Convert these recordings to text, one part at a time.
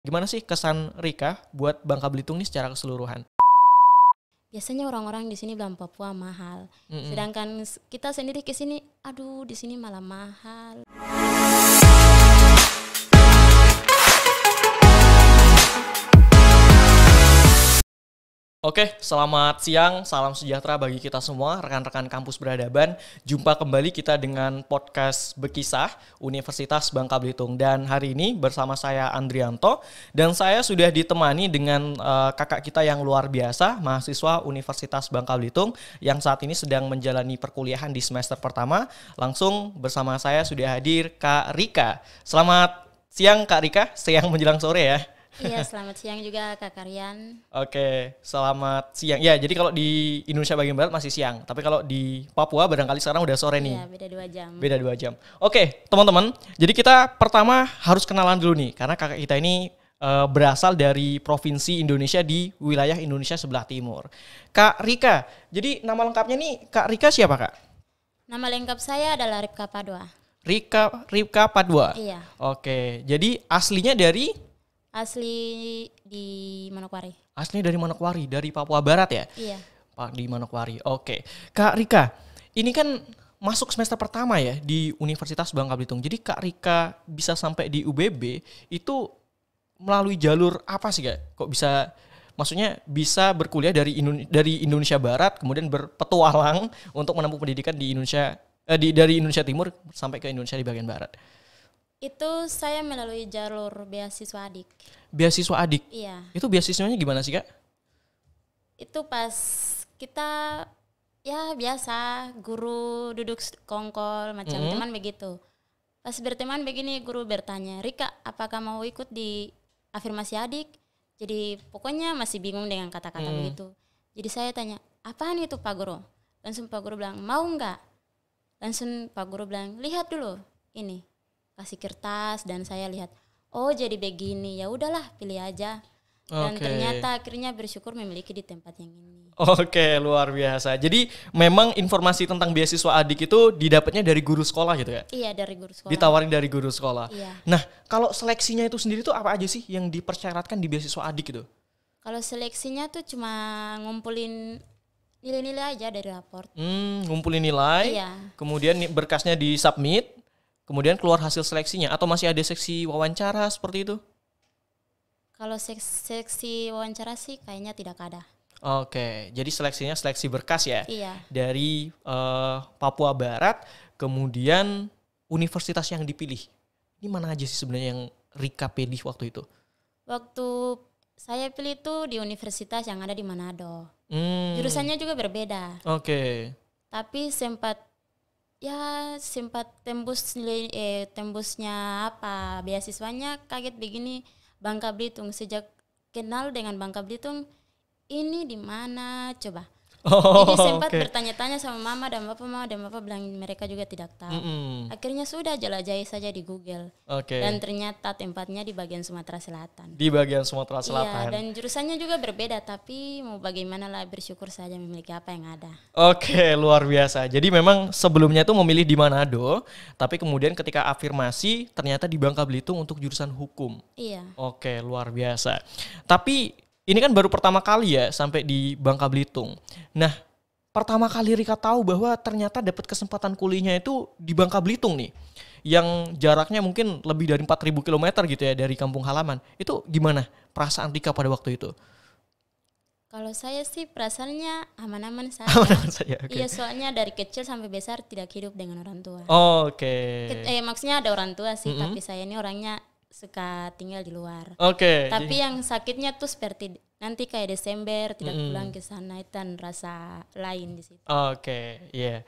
Gimana sih kesan Rika buat Bangka Belitung nih secara keseluruhan? Biasanya orang-orang di sini bilang Papua mahal. Sedangkan kita sendiri ke sini, aduh di sini malah mahal. Oke, selamat siang, salam sejahtera bagi kita semua, rekan-rekan kampus beradaban. Jumpa kembali kita dengan podcast Bekisah Universitas Bangka Belitung. Dan hari ini bersama saya Andrianto, dan saya sudah ditemani dengan kakak kita yang luar biasa, mahasiswa Universitas Bangka Belitung, yang saat ini sedang menjalani perkuliahan di semester pertama. Langsung bersama saya sudah hadir Kak Rika. Selamat siang Kak Rika, siang menjelang sore ya. Iya, selamat siang juga Kak Karyan. Oke, selamat siang. Ya, jadi kalau di Indonesia bagian barat masih siang, tapi kalau di Papua barangkali sekarang udah sore nih. Iya, beda 2 jam. Beda 2 jam. Oke, teman-teman. Jadi kita pertama harus kenalan dulu nih, karena kakak kita ini berasal dari provinsi Indonesia di wilayah Indonesia sebelah timur. Kak Rika, jadi nama lengkapnya nih Kak Rika siapa Kak? Nama lengkap saya adalah Ripka Padua. Rika Padua. Iya, Oke, jadi aslinya dari asli di Manokwari. Aslinya dari Manokwari, dari Papua Barat ya? Iya. Pak di Manokwari. Oke. Kak Rika, ini kan masuk semester pertama ya di Universitas Bangka Belitung. Jadi Kak Rika bisa sampai di UBB itu melalui jalur apa sih Kak? Kok bisa, maksudnya bisa berkuliah dari Indonesia Barat kemudian berpetualang untuk menempuh pendidikan di Indonesia dari Indonesia Timur sampai ke Indonesia di bagian barat. Itu saya melalui jalur beasiswa adik. Beasiswa adik. Iya. Itu beasiswanya gimana sih Kak? Itu pas kita ya biasa guru duduk kongkol macam teman begitu. Pas berteman begini guru bertanya, "Rika, apakah mau ikut di afirmasi adik?" Jadi pokoknya masih bingung dengan kata-kata begitu. Jadi saya tanya, "Apaan itu Pak Guru?" Langsung Pak Guru bilang, "Mau enggak?" Langsung Pak Guru bilang, "Lihat dulu ini." Kasih kertas dan saya lihat, oh jadi begini, ya udahlah pilih aja. Dan ternyata akhirnya bersyukur memiliki di tempat yang ini. Oke, luar biasa. Jadi memang informasi tentang beasiswa adik itu didapatnya dari guru sekolah gitu ya? Iya, dari guru sekolah. Ditawarin dari guru sekolah. Iya. Nah, kalau seleksinya itu sendiri tuh apa aja sih yang dipersyaratkan di beasiswa adik itu? Kalau seleksinya tuh cuma ngumpulin nilai-nilai aja dari raport. Ngumpulin nilai, Iya. kemudian berkasnya di-submit, kemudian keluar hasil seleksinya, atau masih ada seksi wawancara seperti itu? Kalau seksi wawancara sih kayaknya tidak ada. Oke, jadi seleksinya seleksi berkas ya? Iya. Dari Papua Barat, kemudian universitas yang dipilih. Ini mana aja sih sebenarnya yang Rika pilih waktu itu? Waktu saya pilih itu di universitas yang ada di Manado. Jurusannya juga berbeda. Oke. Tapi sempat tembus nilai tembusnya apa beasiswanya kaget begini Bangka Belitung. Sejak kenal dengan Bangka Belitung, ini di mana coba. Jadi sempat bertanya-tanya sama mama dan bapak bilang mereka juga tidak tahu. Akhirnya sudah jelajahi saja di Google. Dan ternyata tempatnya di bagian Sumatera Selatan. Di bagian Sumatera Selatan. Iya, dan jurusannya juga berbeda, tapi mau bagaimana lah, bersyukur saja memiliki apa yang ada. Oke, luar biasa. Jadi memang sebelumnya tuh memilih di Manado, tapi kemudian ketika afirmasi ternyata di Bangka Belitung untuk jurusan hukum. Iya. Oke, luar biasa. Tapi ini kan baru pertama kali ya sampai di Bangka Belitung. Nah, pertama kali Rika tahu bahwa ternyata dapat kesempatan kuliahnya itu di Bangka Belitung nih. Yang jaraknya mungkin lebih dari 4.000 km gitu ya dari kampung halaman. Itu gimana perasaan Rika pada waktu itu? Kalau saya sih perasaannya aman-aman saja. Aman-aman saja, oke. Iya, soalnya dari kecil sampai besar tidak hidup dengan orang tua. Oke. Maksudnya ada orang tua sih, tapi saya ini orangnya suka tinggal di luar. Oke. Tapi yang sakitnya tuh seperti nanti kayak Desember tidak pulang ke sana, itu kan rasa lain di situ. Oke, iya.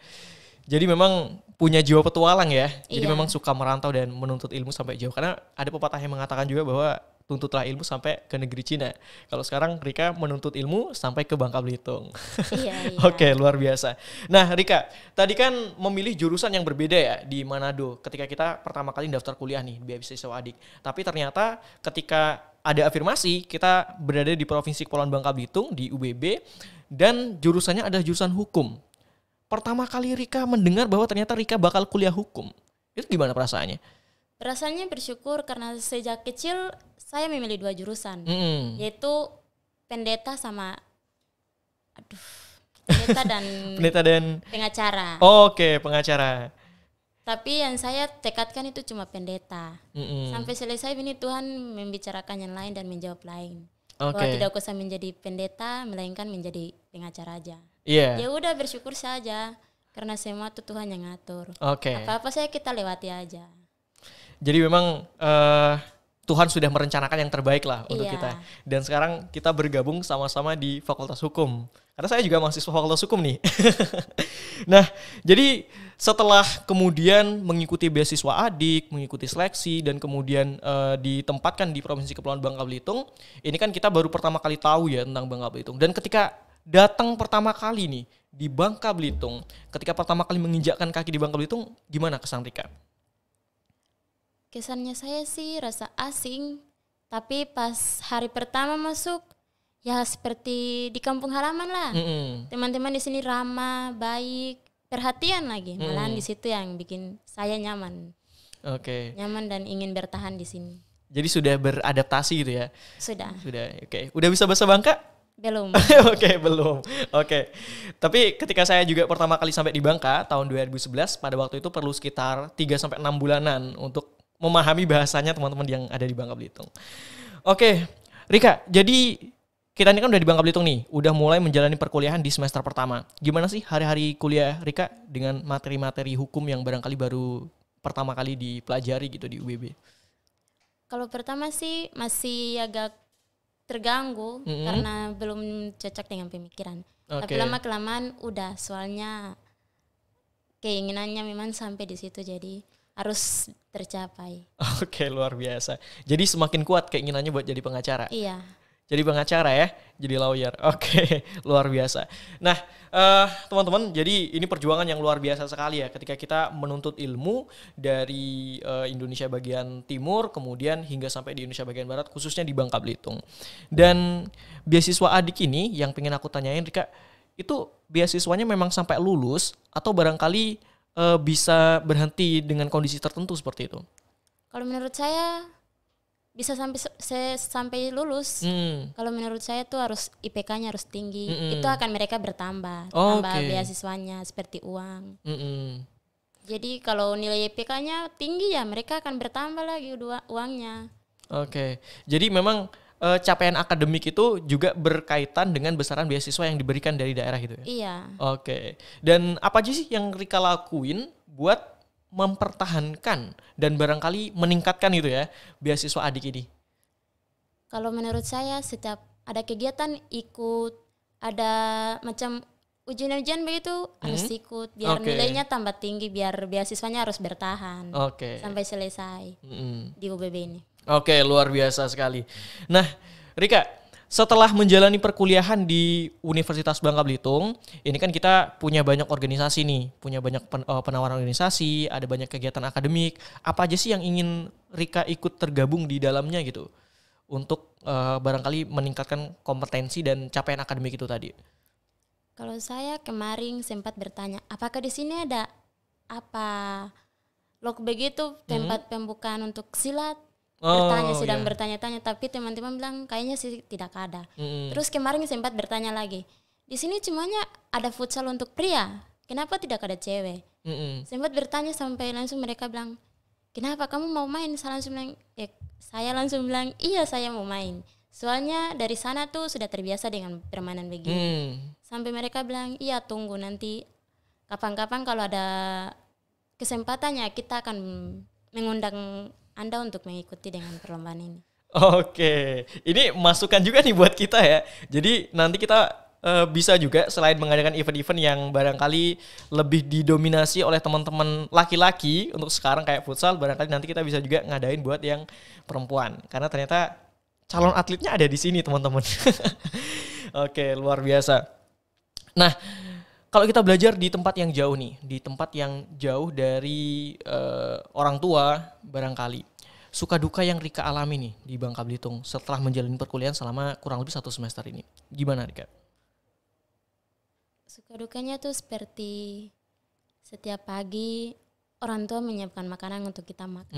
Jadi memang punya jiwa petualang ya. Jadi Iya. memang suka merantau dan menuntut ilmu sampai jauh. Karena ada pepatah yang mengatakan juga bahwa tuntutlah ilmu sampai ke negeri Cina. Kalau sekarang Rika menuntut ilmu sampai ke Bangka Belitung. Iya. Oke, luar biasa. Nah, Rika, tadi kan memilih jurusan yang berbeda ya di Manado ketika kita pertama kali daftar kuliah nih, beasiswa adik. Tapi ternyata ketika ada afirmasi, kita berada di Provinsi Kepulauan Bangka Belitung di UBB dan jurusannya adalah jurusan hukum. Pertama kali Rika mendengar bahwa ternyata Rika bakal kuliah hukum. Itu gimana perasaannya? Rasanya bersyukur karena sejak kecil saya memilih 2 jurusan, yaitu pendeta sama pendeta dan Pendeta dan pengacara. Oke, pengacara. Tapi yang saya tekadkan itu cuma pendeta. Sampai selesai ini Tuhan membicarakan yang lain dan menjawab lain. Bahwa tidak usah menjadi pendeta, melainkan menjadi pengacara aja. Ya udah bersyukur saja, karena semua itu Tuhan yang ngatur. Apa-apa saya kita lewati aja. Jadi memang Tuhan sudah merencanakan yang terbaik lah untuk kita. Dan sekarang kita bergabung sama-sama di Fakultas Hukum. Karena saya juga mahasiswa Fakultas Hukum nih. Nah, jadi setelah kemudian mengikuti beasiswa adik, mengikuti seleksi, dan kemudian ditempatkan di Provinsi Kepulauan Bangka Belitung, ini kan kita baru pertama kali tahu ya tentang Bangka Belitung. Dan ketika datang pertama kali nih di Bangka Belitung, ketika pertama kali menginjakkan kaki di Bangka Belitung, gimana kesan Rika? Kesannya saya sih rasa asing, tapi pas hari pertama masuk ya seperti di kampung halaman lah. Teman-teman di sini ramah, baik, perhatian lagi. Malahan di situ yang bikin saya nyaman. Nyaman dan ingin bertahan di sini. Jadi sudah beradaptasi gitu ya? Sudah. Udah bisa bahasa Bangka? Belum. Belum. Tapi ketika saya juga pertama kali sampai di Bangka tahun 2011, pada waktu itu perlu sekitar 3-6 bulanan untuk memahami bahasanya teman-teman yang ada di Bangka Belitung. Rika, jadi kita ini kan udah di Bangka Belitung nih, udah mulai menjalani perkuliahan di semester pertama. Gimana sih hari-hari kuliah Rika dengan materi-materi hukum yang barangkali baru pertama kali dipelajari gitu di UBB? Kalau pertama sih masih agak terganggu karena belum cocok dengan pemikiran. Tapi lama-kelamaan udah, soalnya keinginannya memang sampai di situ, jadi harus tercapai. Luar biasa. Jadi semakin kuat keinginannya buat jadi pengacara. Iya. Jadi pengacara ya, jadi lawyer. Luar biasa. Nah, teman-teman, jadi ini perjuangan yang luar biasa sekali ya ketika kita menuntut ilmu dari Indonesia bagian timur, kemudian hingga sampai di Indonesia bagian barat, khususnya di Bangka Belitung. Dan beasiswa adik ini yang pengen aku tanyain, Rika, itu beasiswanya memang sampai lulus atau barangkali bisa berhenti dengan kondisi tertentu seperti itu? Kalau menurut saya bisa sampai lulus. Kalau menurut saya tuh harus IPK-nya harus tinggi. Itu akan mereka bertambah, tambah beasiswanya seperti uang. Jadi kalau nilai IPK-nya tinggi ya mereka akan bertambah lagi uangnya. Jadi memang capaian akademik itu juga berkaitan dengan besaran beasiswa yang diberikan dari daerah gitu ya? Iya. Dan apa aja sih yang Rika lakuin buat mempertahankan dan barangkali meningkatkan itu ya beasiswa adik ini? Kalau menurut saya setiap ada kegiatan ikut, ada macam ujian-ujian begitu harus ikut biar nilainya tambah tinggi, biar beasiswanya harus bertahan sampai selesai di UBB ini. Luar biasa sekali. Nah, Rika, setelah menjalani perkuliahan di Universitas Bangka Belitung, ini kan kita punya banyak organisasi nih, punya banyak penawaran organisasi, ada banyak kegiatan akademik. Apa aja sih yang ingin Rika ikut tergabung di dalamnya gitu, untuk barangkali meningkatkan kompetensi dan capaian akademik itu tadi? Kalau saya kemarin sempat bertanya, apakah di sini ada apa log begitu tempat pembukaan untuk silat? Bertanya-tanya, tapi teman-teman bilang kayaknya sih tidak ada. Terus kemarin sempat bertanya lagi, di sini cumanya ada futsal untuk pria, kenapa tidak ada cewek? Sempat bertanya sampai langsung mereka bilang, kenapa kamu mau main? Saya langsung bilang, iya saya mau main. Soalnya dari sana tuh sudah terbiasa dengan permainan begini. Sampai mereka bilang, iya tunggu nanti kapan-kapan kalau ada kesempatannya kita akan mengundang Anda untuk mengikuti dengan perlombaan ini. Ini masukan juga nih buat kita ya. Jadi nanti kita bisa juga selain mengadakan event-event yang barangkali lebih didominasi oleh teman-teman laki-laki untuk sekarang kayak futsal, barangkali nanti kita bisa juga ngadain buat yang perempuan. Karena ternyata calon atletnya ada di sini teman-teman. Luar biasa. Nah, kalau kita belajar di tempat yang jauh nih, di tempat yang jauh dari orang tua barangkali, suka duka yang Rika alami nih di Bangka Belitung setelah menjalani perkuliahan selama kurang lebih 1 semester ini, gimana Rika? Suka dukanya tuh seperti setiap pagi orang tua menyiapkan makanan untuk kita makan.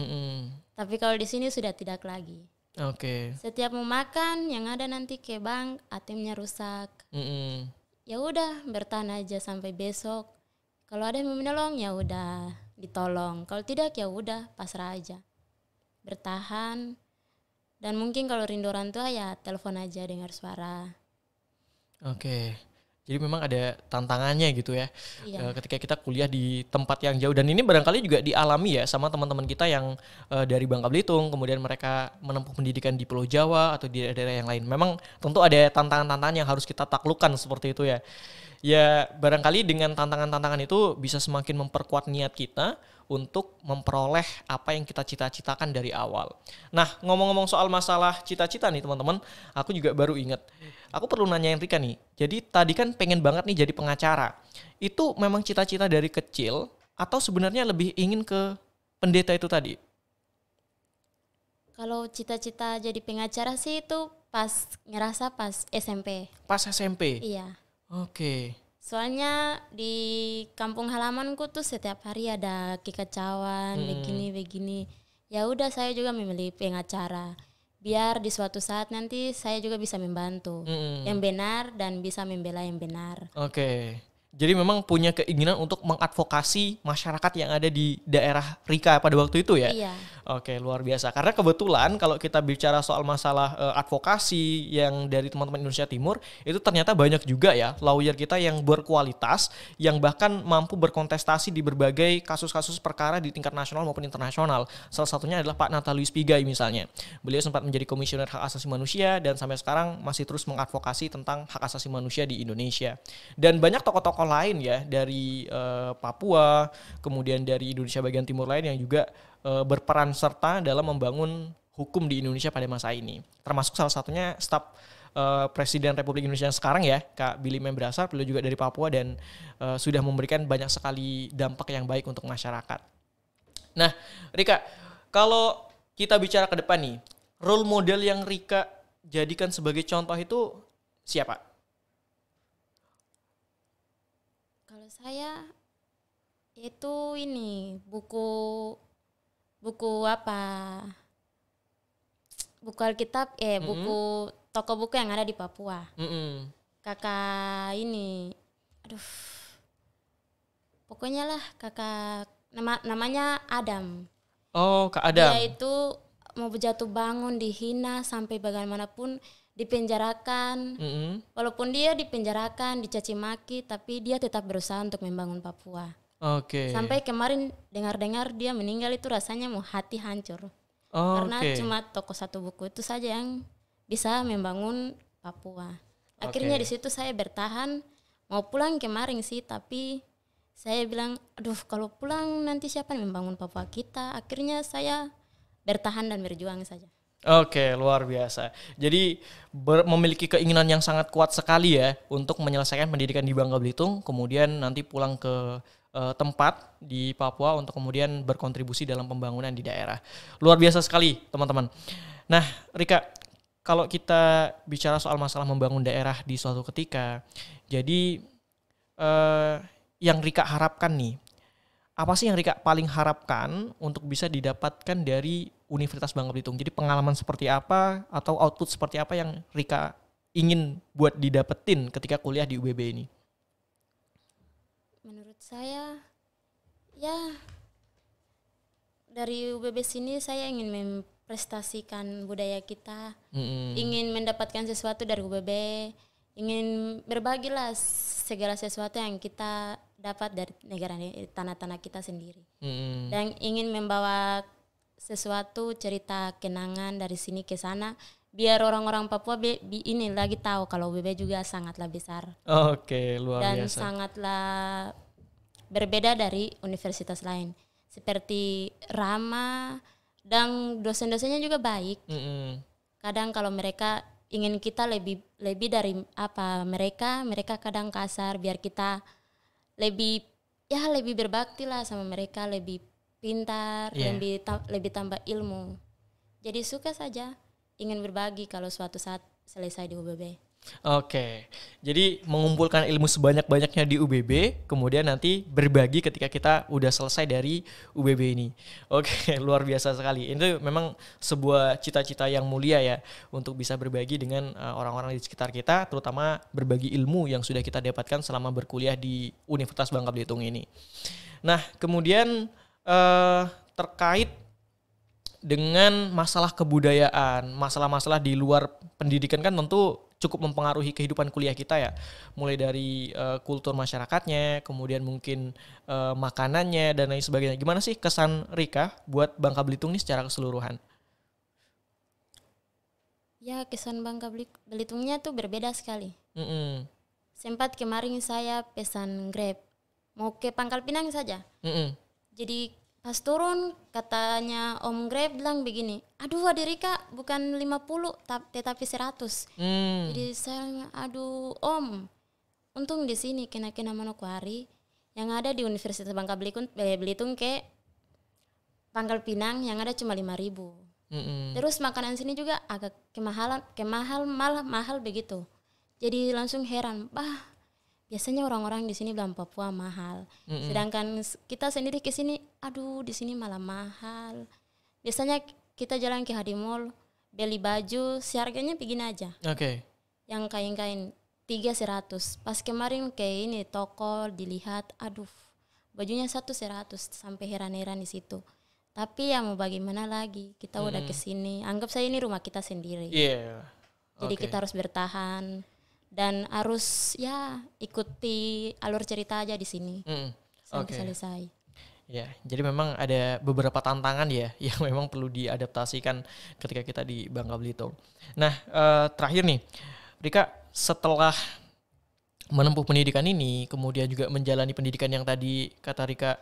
Tapi kalau di sini sudah tidak lagi. Oke. Setiap mau makan yang ada nanti ke bank ATM-nya rusak. Mm-mm. Ya udah bertahan aja sampai besok. Kalau ada yang mau menolong ya udah ditolong. Kalau tidak ya udah pasrah aja. Bertahan. Dan mungkin kalau rindu orang tua ya telepon aja dengar suara. Oke. Jadi memang ada tantangannya gitu ya. Iya. Ketika kita kuliah di tempat yang jauh, dan ini barangkali juga dialami ya sama teman-teman kita yang dari Bangka Belitung, kemudian mereka menempuh pendidikan di Pulau Jawa atau di daerah-daerah yang lain. Memang tentu ada tantangan-tantangan yang harus kita taklukkan seperti itu ya. Ya barangkali dengan tantangan-tantangan itu bisa semakin memperkuat niat kita untuk memperoleh apa yang kita cita-citakan dari awal. Nah, ngomong-ngomong soal masalah cita-cita nih teman-teman, aku juga baru ingat. Aku perlu nanyain Rika nih. Jadi tadi kan pengen banget nih jadi pengacara. Itu memang cita-cita dari kecil atau sebenarnya lebih ingin ke pendeta itu tadi? Kalau cita-cita jadi pengacara sih itu ngerasa pas SMP. Pas SMP? Iya. Oke. Soalnya di kampung halamanku tuh setiap hari ada kekacauan begini. Ya udah saya juga memilih pengacara. Biar di suatu saat nanti saya juga bisa membantu yang benar dan bisa membela yang benar. Oke. Jadi memang punya keinginan untuk mengadvokasi masyarakat yang ada di daerah Rika pada waktu itu ya? Iya. Oke, luar biasa. Karena kebetulan kalau kita bicara soal masalah advokasi yang dari teman-teman Indonesia Timur, itu ternyata banyak juga ya lawyer kita yang berkualitas, yang bahkan mampu berkontestasi di berbagai kasus-kasus perkara di tingkat nasional maupun internasional. Salah satunya adalah Pak Natalius Pigai misalnya. Beliau sempat menjadi komisioner hak asasi manusia dan sampai sekarang masih terus mengadvokasi tentang hak asasi manusia di Indonesia. Dan banyak tokoh-tokoh lain ya dari Papua, kemudian dari Indonesia bagian timur lain yang juga berperan serta dalam membangun hukum di Indonesia pada masa ini. Termasuk salah satunya staf Presiden Republik Indonesia yang sekarang ya, Kak Billy Membrasa, beliau juga dari Papua dan sudah memberikan banyak sekali dampak yang baik untuk masyarakat. Nah, Rika, kalau kita bicara ke depan nih, role model yang Rika jadikan sebagai contoh itu siapa? Kalau saya itu ini buku apa? Buku Alkitab, buku toko buku yang ada di Papua. Kakak ini, aduh, pokoknya lah kakak namanya Adam. Oh, Kak Adam. Dia itu mau jatuh bangun, dihina sampai bagaimanapun, dipenjarakan. Walaupun dia dipenjarakan, dicaci maki, tapi dia tetap berusaha untuk membangun Papua. Oke. Sampai kemarin dengar-dengar dia meninggal itu rasanya mau hati hancur. Karena cuma toko satu buku itu saja yang bisa membangun Papua. Akhirnya di situ saya bertahan, mau pulang kemarin sih, tapi saya bilang, aduh kalau pulang nanti siapa yang membangun Papua kita? Akhirnya saya bertahan dan berjuang saja. Oke, luar biasa. Jadi memiliki keinginan yang sangat kuat sekali ya untuk menyelesaikan pendidikan di Bangka Belitung, kemudian nanti pulang ke tempat di Papua untuk kemudian berkontribusi dalam pembangunan di daerah. Luar biasa sekali, teman-teman. Nah, Rika, kalau kita bicara soal masalah membangun daerah di suatu ketika, jadi yang Rika harapkan nih, apa sih yang Rika paling harapkan untuk bisa didapatkan dari Universitas Bangka Belitung? Jadi pengalaman seperti apa atau output seperti apa yang Rika ingin buat didapetin ketika kuliah di UBB ini? Menurut saya, ya dari UBB sini saya ingin memprestasikan budaya kita, ingin mendapatkan sesuatu dari UBB, ingin berbagilah segala sesuatu yang kita dapat dari negara tanah-tanah kita sendiri. Dan ingin membawa sesuatu cerita kenangan dari sini ke sana, biar orang-orang Papua ini lagi tahu kalau UBB juga sangatlah besar. Oke, luar dan biasa. sangatlah berbeda dari universitas lain. Seperti ramah dan dosen-dosennya juga baik. Kadang kalau mereka ingin kita lebih dari apa mereka kadang kasar, biar kita lebih berbakti lah sama mereka, lebih pintar, lebih tambah ilmu. Jadi suka saja ingin berbagi kalau suatu saat selesai di UBB. Oke, jadi mengumpulkan ilmu sebanyak-banyaknya di UBB, kemudian nanti berbagi ketika kita udah selesai dari UBB ini. Oke, luar biasa sekali. Itu memang sebuah cita-cita yang mulia ya, untuk bisa berbagi dengan orang-orang di sekitar kita, terutama berbagi ilmu yang sudah kita dapatkan selama berkuliah di Universitas Bangka Belitung ini. Nah, kemudian terkait dengan masalah kebudayaan, masalah-masalah di luar pendidikan kan tentu cukup mempengaruhi kehidupan kuliah kita ya. Mulai dari kultur masyarakatnya, kemudian mungkin makanannya dan lain sebagainya. Gimana sih kesan Rika buat Bangka Belitung ini secara keseluruhan? Ya, kesan Bangka Belitungnya tuh berbeda sekali. Mm-mm. Sempat kemarin saya pesan Grab, mau ke Pangkal Pinang saja. Mm-mm. Jadi pas turun katanya Om Grab bilang begini, aduh Adik Rika bukan 50 tetapi 100. Jadi saya, aduh Om, untung di sini kena Manokwari yang ada di Universitas Bangka Belitung ke Pangkal Pinang yang ada cuma 5.000. Terus makanan sini juga agak mahal begitu. Jadi langsung heran, biasanya orang-orang di sini bilang Papua mahal. Sedangkan kita sendiri ke sini, aduh di sini malah mahal. Biasanya kita jalan ke Hadimall, beli baju, harganya begini aja. Oke. Yang kain-kain 300. Pas kemarin kayak ini toko dilihat, aduh bajunya 100 sampai heran-heran di situ. Tapi ya mau bagaimana lagi, kita udah kesini. Anggap saya ini rumah kita sendiri. Iya. Jadi kita harus bertahan dan harus ya ikuti alur cerita aja di sini sampai selesai. Ya, jadi memang ada beberapa tantangan ya yang memang perlu diadaptasikan ketika kita di Bangka Belitung. Nah, terakhir nih, Rika, setelah menempuh pendidikan ini, kemudian juga menjalani pendidikan yang tadi kata Rika,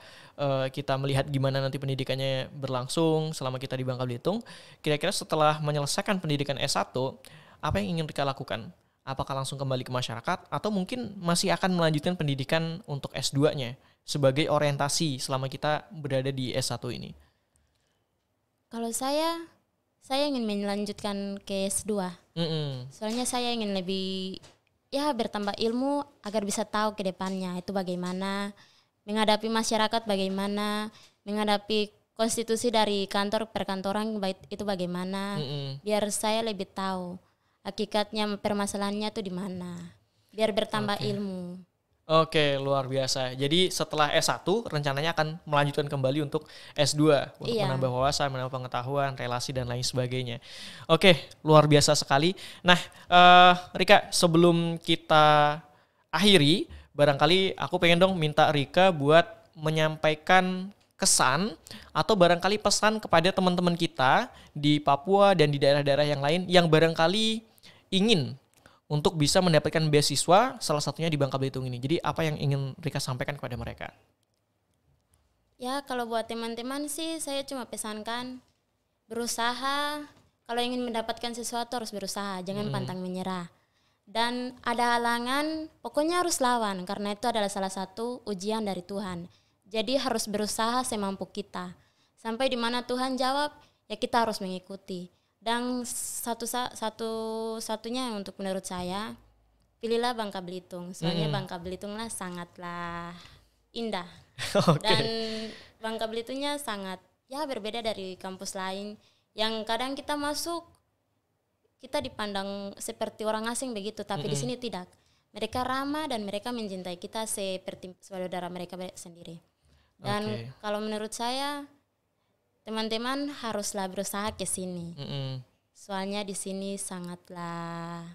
kita melihat gimana nanti pendidikannya berlangsung selama kita di Bangka Belitung. Kira-kira setelah menyelesaikan pendidikan S1, apa yang ingin Rika lakukan? Apakah langsung kembali ke masyarakat atau mungkin masih akan melanjutkan pendidikan untuk S2-nya sebagai orientasi selama kita berada di S1 ini? Kalau saya ingin melanjutkan ke S2. Soalnya saya ingin lebih bertambah ilmu agar bisa tahu ke depannya itu bagaimana, menghadapi masyarakat bagaimana, menghadapi konstitusi dari kantor perkantoran itu bagaimana, biar saya lebih tahu hakikatnya permasalahannya tuh di mana, biar bertambah ilmu. Oke, luar biasa. Jadi setelah S1 rencananya akan melanjutkan kembali untuk S2 untuk menambah wawasan, menambah pengetahuan, relasi dan lain sebagainya. Oke, luar biasa sekali. Nah, Rika, sebelum kita akhiri, barangkali aku pengen dong minta Rika buat menyampaikan kesan atau barangkali pesan kepada teman-teman kita di Papua dan di daerah-daerah yang lain yang barangkali ingin untuk bisa mendapatkan beasiswa, salah satunya di Bangka Belitung ini. Jadi apa yang ingin Rika sampaikan kepada mereka? Ya, kalau buat teman-teman sih saya cuma pesankan berusaha. Kalau ingin mendapatkan sesuatu harus berusaha, jangan pantang menyerah. Dan ada halangan, pokoknya harus lawan karena itu adalah salah satu ujian dari Tuhan. Jadi harus berusaha semampu kita. Sampai di mana Tuhan jawab, ya kita harus mengikuti. Dan satu-satunya untuk menurut saya, pilihlah Bangka Belitung. Soalnya Bangka Belitunglah sangatlah indah. Dan Bangka Belitungnya sangat berbeda dari kampus lain. Yang kadang kita masuk, kita dipandang seperti orang asing begitu. Tapi di sini tidak. Mereka ramah dan mereka mencintai kita seperti saudara mereka sendiri. Dan kalau menurut saya, teman-teman haruslah berusaha ke sini. Soalnya di sini sangatlah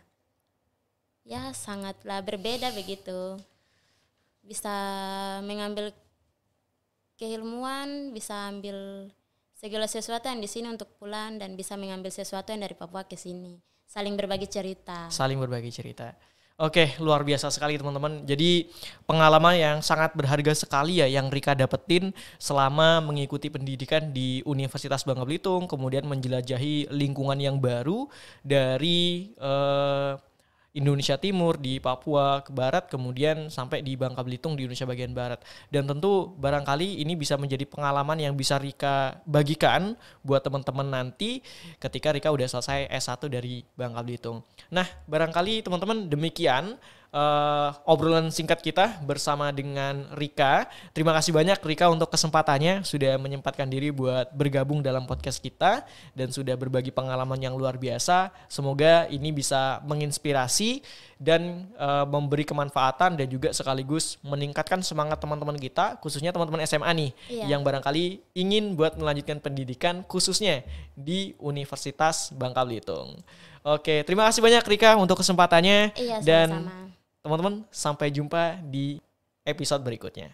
berbeda begitu. Bisa mengambil keilmuan, bisa ambil segala sesuatu yang di sini untuk pulang dan bisa mengambil sesuatu yang dari Papua ke sini. Saling berbagi cerita. Oke, luar biasa sekali teman-teman. Jadi pengalaman yang sangat berharga sekali ya yang Rika dapetin selama mengikuti pendidikan di Universitas Bangka Belitung, kemudian menjelajahi lingkungan yang baru dari Indonesia Timur, di Papua ke barat, kemudian sampai di Bangka Belitung di Indonesia bagian barat. Dan tentu barangkali ini bisa menjadi pengalaman yang bisa Rika bagikan buat teman-teman nanti ketika Rika udah selesai S1 dari Bangka Belitung. Nah, barangkali teman-teman demikian obrolan singkat kita bersama dengan Rika. Terima kasih banyak Rika untuk kesempatannya, sudah menyempatkan diri buat bergabung dalam podcast kita dan sudah berbagi pengalaman yang luar biasa. Semoga ini bisa menginspirasi dan memberi kemanfaatan dan juga sekaligus meningkatkan semangat teman-teman kita, khususnya teman-teman SMA nih, yang barangkali ingin buat melanjutkan pendidikan khususnya di Universitas Bangka Belitung. Oke, terima kasih banyak Rika untuk kesempatannya. Iya, dan sama-sama. Teman-teman, sampai jumpa di episode berikutnya.